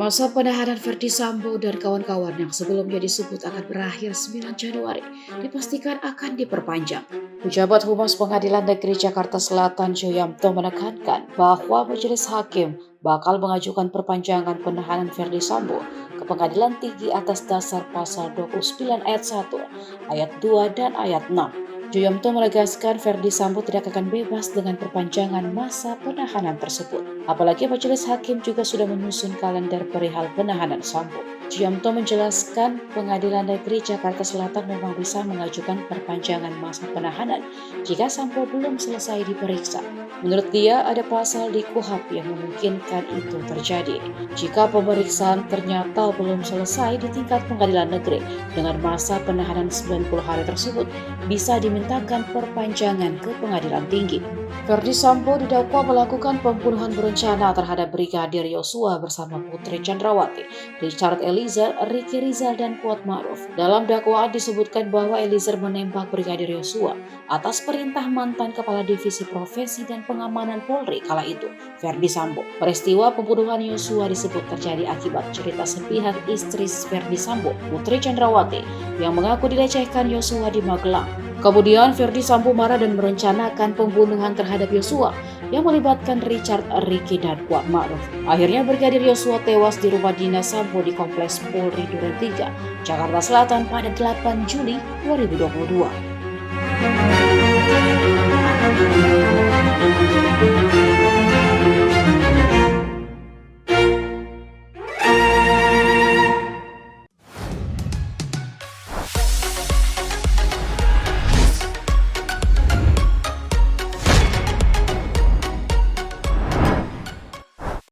Masa penahanan Verdi Sambo dan kawan-kawan yang sebelumnya disebut akan berakhir 9 Januari dipastikan akan diperpanjang. Pejabat Humas Pengadilan Negeri Jakarta Selatan Joyamto menekankan bahwa Majelis Hakim bakal mengajukan perpanjangan penahanan Verdi Sambo ke Pengadilan Tinggi atas dasar pasal 29 ayat 1, ayat 2 dan ayat 6. Joyamto menegaskan Verdi Sambo tidak akan bebas dengan perpanjangan masa penahanan tersebut. Apalagi Majelis Hakim juga sudah menyusun kalender perihal penahanan Sambo. Joyamto menjelaskan Pengadilan Negeri Jakarta Selatan memang bisa mengajukan perpanjangan masa penahanan jika Sambo belum selesai diperiksa. Menurut dia, ada pasal di KUHP yang memungkinkan itu terjadi. Jika pemeriksaan ternyata belum selesai di tingkat pengadilan negeri dengan masa penahanan 90 hari tersebut, bisa dimintakan perpanjangan ke pengadilan tinggi. Verdi Sambo didakwa melakukan pembunuhan berencana terhadap Brigadir Yosua bersama Putri Chandrawati, Richard Eliezer, Ricky Rizal, dan Kuat Ma'ruf. Dalam dakwaan disebutkan bahwa Eliezer menembak Brigadir Yosua atas perintah mantan Kepala Divisi Profesi dan Pengamanan Polri kala itu, Verdi Sambo. Peristiwa pembunuhan Yosua disebut terjadi akibat cerita sepihak istri Verdi Sambo, Putri Chandrawati, yang mengaku dilecehkan Yosua di Magelang. Kemudian Verdi Sambo marah dan merencanakan pembunuhan terhadap Yosua yang melibatkan Richard, Ricky, dan Kuat Ma'ruf. Akhirnya Brigadir Yosua tewas di rumah dinas Sambo di Kompleks Polri Duren 3, Jakarta Selatan pada 8 Juli 2022.